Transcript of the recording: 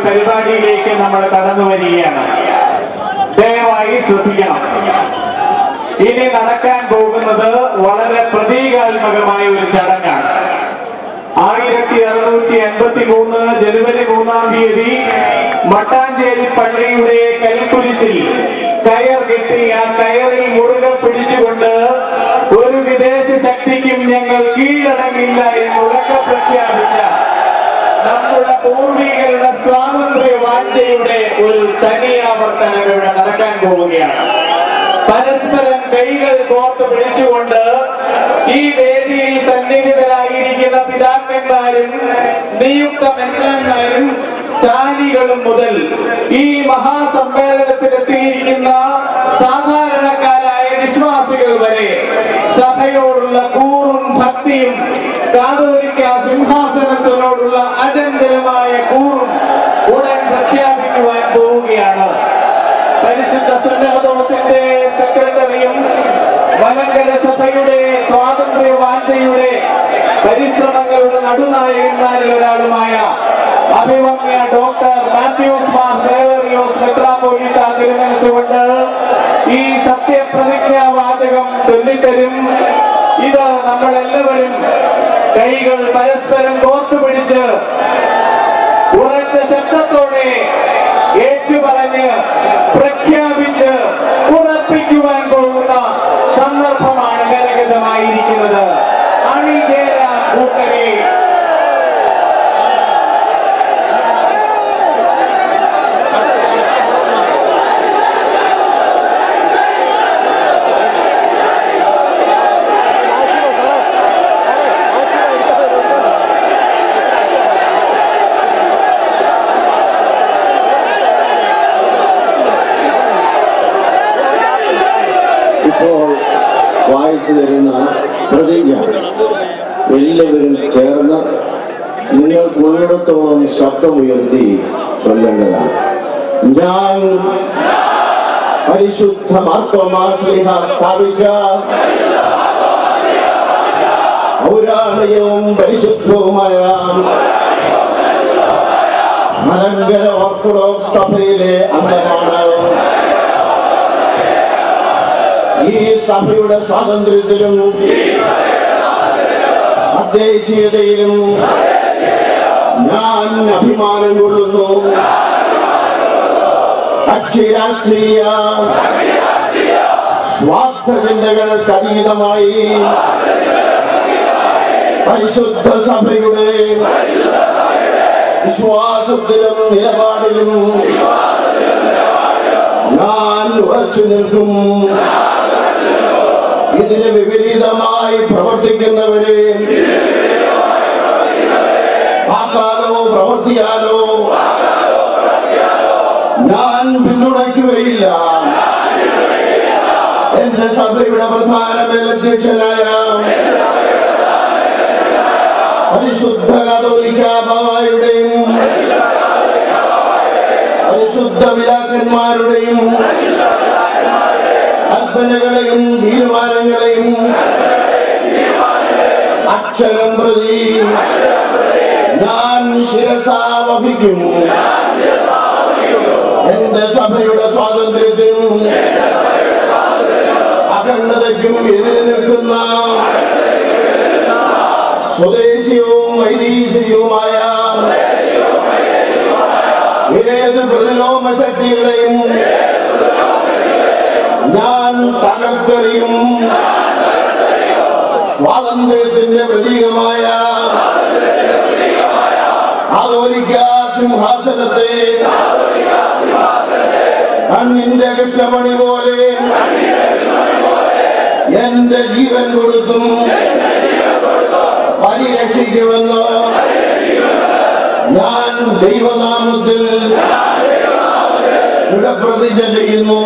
പരിപാടിയിലേക്ക് നമ്മൾ കടന്നു വരികയാണ്. ദയവായി ശ്രദ്ധിക്കണം. ഇനി നടക്കാൻ പോകുന്നത് വളരെ പ്രതീകാത്മകമായ ഒരു ചടങ്ങാണ്. 1683 ജനുവരി 3-ാം തീയതി മട്ടാഞ്ചേരി പള്ളിയുടെ കൽക്കുരിശിൽ കയർ കെട്ടി ആ കയറിൽ മുറുകെ പിടിച്ചുകൊണ്ട് ഒരു വിദേശ ശക്തിക്കും ഞങ്ങൾ കീഴടങ്ങില്ല എന്ന് ഉറക്കെ പ്രഖ്യാപിച്ച നമ്മുടെ പൂർവികരുടെ സ്വാതന്ത്ര്യ വാഞ്ചയുടെ ഒരു തനിയാവർത്തനം ഇവിടെ നടക്കാൻ പോവുകയാണ്. പരസ്പരം കൈകൾ കോർത്ത് പിടിച്ചുകൊണ്ട് ഈ വേദിയിൽ സന്നിഹിതരായിരിക്കുന്ന പിതാക്കന്മാരും നിയുക്ത മെത്രാന്മാരും സ്ഥാനികളും മുതൽ ഈ മഹാസമ്മേളനത്തിലെത്തിയിരിക്കുന്ന സാധാരണക്കാരായ വിശ്വാസികൾ വരെ സഭയോടുള്ള കൂറും ഭക്തിയും കാതോലിക്ക സിംഹാസനത്തിനോടുള്ള അചഞ്ചലമായ കൂറും ഉടൻ പ്രഖ്യാപിക്കുവാൻ പോവുകയാണ്. പരിശുദ്ധ സുന്നതദോസിന്റെ സെക്രട്ടറിയും മലങ്കര സഭയുടെ സ്വാതന്ത്ര്യ വാഞ്ചയുടെ പരിശ്രമങ്ങളുടെ നടുനായകന്മാരിൽ ഒരാളുമായ അഭിമന്യ ഡോക്ടർ മാത്യൂസ് മാർ സേവറിയോസ് മെത്രാപ്പോലീത്ത തിരുമനസ്സുകൊണ്ട് ഈ സത്യപ്രതിജ്ഞാവാചകം ചൊല്ലിത്തരും. ഇത് നമ്മളെല്ലാവരും കൈകൾ പരസ്പരം കോർത്തുപിടിച്ച് ഉറച്ച ശബ്ദത്തോടെ ഏറ്റുപറഞ്ഞ് പ്രഖ്യാപിച്ച് ഉറപ്പിക്കുവാൻ പോകുന്ന സന്ദർഭമാണ് ഗരഗതമായിരിക്കുന്നത്. അണിചേരാ കൂട്ടരെ. വായിച്ചു തരുന്ന പ്രതിജ്ഞ എല്ലാവരും ചേർന്ന് നിങ്ങൾക്ക് ഉള്ളിടത്തോളം ശബ്ദമുയർത്തി ചൊല്ലേണ്ടതാണ്. ഞാൻ പരിശുദ്ധ മാർത്തോമാ ശ്ലീഹ സ്ഥാപിച്ച പൗരാണികവും പരിശുദ്ധവുമായ മലങ്കര ഓർത്തഡോക്സ് സഭയിലെ അംഗമാണ്. ഈ സഭയുടെ സ്വാതന്ത്ര്യത്തിലും അദേശീയതയിലും ഞാൻ അഭിമാനം കൊള്ളുന്നു. കക്ഷി രാഷ്ട്രീയ സ്വാർത്ഥ ചിന്തകൾക്ക് അതീതമായി പരിശുദ്ധ സഭയുടെ വിശ്വാസത്തിലും നിലപാടിലും ഞാൻ ഉറച്ചു നിൽക്കും. ഇതിന് വിപരീതമായി പ്രവർത്തിക്കുന്നവരെ വാക്കാലോ പ്രവർത്തിയാലോ ഞാൻ പിന്തുണയ്ക്കുകയില്ല. എന്റെ സഭയുടെ പ്രധാന മേലധ്യക്ഷനായ പരിശുദ്ധ കാതോലിക്ക ബാവായുടെയും പരിശുദ്ധ പിതാക്കന്മാരുടെയും കൽപ്പനകളെയും തീരുമാനങ്ങളെയും അക്ഷരം പ്രതി ഞാൻ ശിരസാ വഹിക്കും. എന്റെ സഭയുടെ സ്വാതന്ത്ര്യത്തിനും അഖണ്ഡതയ്ക്കും എതിരെ നിൽക്കുന്ന സ്വദേശിയവും വൈദേശികവുമായ ഏത് പ്രതിലോമ ശക്തികളെയും ഞാൻ തകർത്തെറിയും. സ്വാതന്ത്ര്യത്തിന്റെ പ്രതീകമായ കാതോലിക്ക സിംഹാസനത്തെ കണ്ണിന്റെ കൃഷ്ണമണി പോലെ എന്റെ ജീവൻ കൊടുത്തും പരിരക്ഷിക്കുമെന്ന് ഞാൻ ദൈവനാമത്തിൽ പ്രതിജ്ഞ ചെയ്യുന്നു.